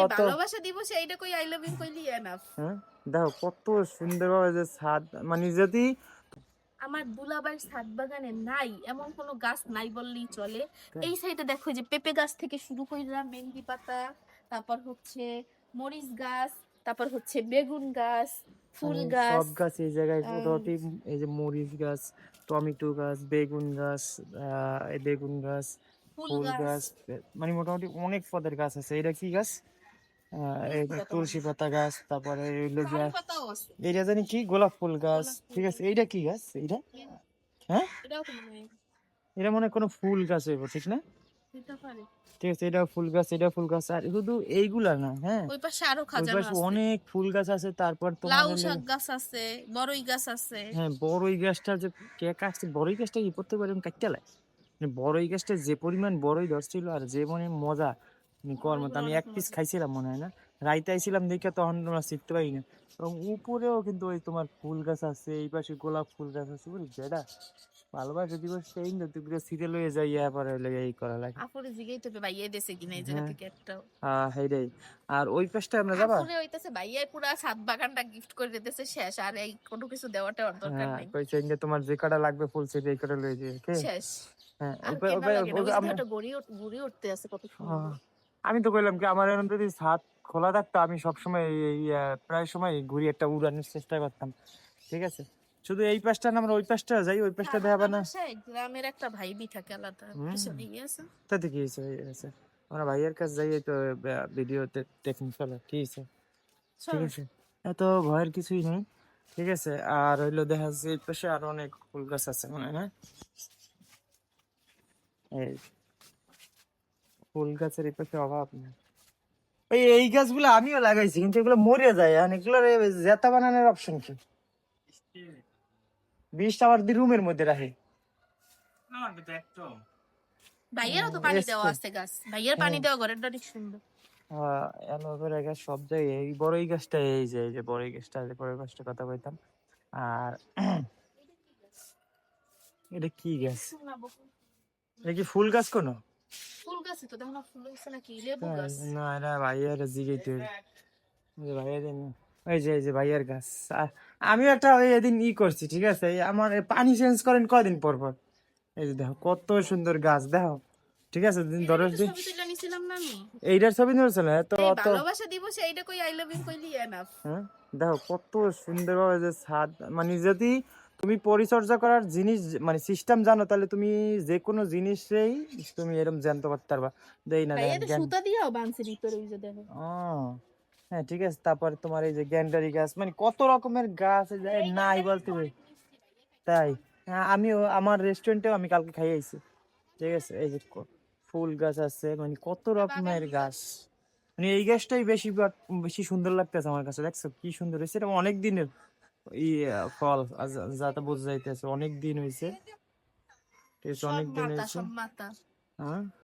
অত ভালোবাসা দিবসে এইটা কই আই লাভ ইউ কইলি এনাফ। হ্যাঁ দেখো কত সুন্দরভাবে যে ছাদ, মানে যদি আমার দুলাভাইয়ের ছাদ বাগানে নাই এমন কোনো গাছ নাই বললেই চলে। এই সাইডে দেখো যে পেঁপে গাছ থেকে শুরু কইরা মেহেন্দি পাতা, তারপর হচ্ছে মরিচ গাছ, তারপর হচ্ছে বেগুন গাছ, ফুল মানে সব গাছ, গাছ এই জায়গায় আহ, মোটামুটি, এই যে মরিচ গাছ, টমেটো গাছ, বেগুন গাছ, এই বেগুন গাছ, ফুল ফুল গাছ, গাছ, মানে মোটামুটি অনেক পদের গাছ আছে। এটা কি গাছ? এই তুলসী পাতা মনে তুলসী হয়। পাতা গাছ, তারপরে হইলো কারি গিয়া পাতাও আছে। এইটা জানি কি, গোলাপ ফুল গাছ। গোলাপ ফুল ঠিক আছে, গাছ। এইটা কি গাছ এইটা? হ্যাঁ, এটাও তো মনে হয় এটা মনে হয় কোনো ফুল গাছ হইব, ঠিক না? দিতে পারে। ঠিক আছে, এটাও ফুল গাছ, এটা ফুল গাছ। আর শুধু এইগুলা না, হ্যাঁ, ওই পাশে আরো ওই খাজানো পাশে আছে। অনেক ফুল গাছ আছে। তারপর তোমার লাউ হইলো, শাক গাছ আছে, বড়ই গাছ আছে। হ্যাঁ, বড়ই গাছটা যে কে কাটছে, বড়ই গাছটা কি করতে পারে কাটতে লাই, বড়ই গাছটা যে পরিমাণ বড়ই ধরছিল আর যে মানে মজা, কর্মত বড়ইগুলো আমি অনেক এক পিস মজা। খাইছিলাম মনে হয় না, রাইতে আইছিলাম দেখে তখন তোমরা শিখতে পারি না। এবং উপরেও কিন্তু ওই তোমার ফুল গাছ আছে, এই পাশে গোলাপ ফুল গাছ আছে, বুঝলি যেটা ভালোবাসা দিবস সেই না তুই সিরিয়াল হয়ে যাই পরে এই করা লাগে। আপুরে জিগেই তো ভাইয়া দেশে কিনা এই জায়গা হ্যাঁ, থেকে একটাও। সেইটাই। আর ওই পাশটা আমরা যাবা? আপুরে হইতেছে ভাইয়াই পুরা ছাদ বাগানটা গিফট করে দিতেছে শেষ, আর এই কোনো কিছু দেওয়াটা ওর দরকার হ্যাঁ, নেই। কইছে ইঙ্গে তোমার যে কটা লাগবে ফুল সেট এই কটা লয়ে যাবে, ওকে? শেষ। হ্যাঁ, আর ওই পাই ওই কেনা পাই লাগে না, ওই যে আমরা, একটা ঘুড়ি উঠতে আছে কত সুন্দর। আমি তো কইলাম কি আমার এরকম যদি ছাদ খোলা থাকতো আমি সবসময় প্রায় সময় ঘুরি একটা উড়ানোর চেষ্টা করতাম। ঠিক আছে, শুধু এই পাশটা না, আমরা ওই পাশটা যাই, ওই পাশটা দেখাবে সারাটা না। বাসায় গ্রামের একটা ভাইবি থাকে আলাদা, হম, পিছনে গিয়ে আছে। তাতে কি হয়েছে, হয়ে গেছে। আমরা ভাইয়ের কাছে যাই, এই তো ভিডিওতে দেখুন, চলো কি হয়েছে। ঠিক চলো। আছে, এত ভয়ের কিছুই নেই। ঠিক আছে, আর হইলো দেখা যাচ্ছে এই পাশে আরো অনেক ফুল গাছ আছে মনে হয় না? এই ফুল গাছের এই পাশে অভাব নেই। এই গাছগুলো আমিও লাগাইছি, কিন্তু এগুলো মরে যায়, আর এগুলোর জেতা বানানোর অপশন কি? বীজটা আবার রুমের মধ্যে রাখে। ভাইয়ারও তো পানি দেওয়া স্প্রে, আছে গাছ, ভাইয়ার পানি হ্যাঁ, দেওয়া ঘরেরটা অনেক সুন্দর। অ্যালোভেরা গাছ সব জায়গায়। এই বড়ই গাছটা, এই যে বড়ই গাছটা, যে বড়ই গাছটার কথা কইতাম। আর এটা কি গাছ? এটা কি ফুল গাছ কোনো? ফুল গাছই তো দেখো না, ফুল হয়েছে নাকি লেবু তাই গাছ। না, এটা ভাইয়ার জিগাইতে হবে। ভাইয়ার এই যে ভাইয়ার গাছ। আমিও একটা ওই এদিন করছি, ঠিক আছে, এই আমার পানি চেঞ্জ করেন কয়দিন পর পর। এই যে দেখো কত সুন্দর গাছ, দেখো। ঠিক আছে, দিন এটারই দরজ তো দিন ছবি তুলে নিছিলাম না আমি। এইটার ছবি ধরছিল এত এই অত। ভালোবাসা দিবসে এইটা কই আই লাভ ইউ কইলি এনাফ। হ্যাঁ, দেখো কত সুন্দরভাবে যে ছাদ, মানে যদি তুমি পরিচর্যা করার জিনিস মানে সিস্টেম জানো, তাহলে তুমি যে কোনো জিনিসেই তুমি এরকম জানতে পারতে পারবা। দেই না ভাইয়া দেখেন তো জ্ঞান। সুতা দিয়েও বানছে ভিতরে, ওই যে দেখো। ও হ্যাঁ, ঠিক আছে, তারপরে তোমার এই যে গ্যান্ডারি গাছ, মানে কত রকমের গাছ এই যে এই নাই গ্যান্ডারি বলতে কিন্তু পারি। অনেক মিষ্টি ভাইয়া, খাইছো? তাই, হ্যাঁ, আমিও আমার রেস্টুরেন্টেও আমি কালকে খাই আইছি। ঠিক আছে, এই যে ফুল গাছ আছে, মানে কত পুরা বাগান রকমের মিলে। গাছ। মানে এই গাছটাই বেশি বেশি সুন্দর লাগতেছে আমার কাছে। দেখছো কি সুন্দর হয়েছে, এটা অনেক দিনের ই ফল, যাতে বোঝা যাইতেছে অনেক দিন হয়েছে। ঠিক আছে, সব অনেক দিন মাতা, হয়েছে। সব মাতা। হ্যাঁ।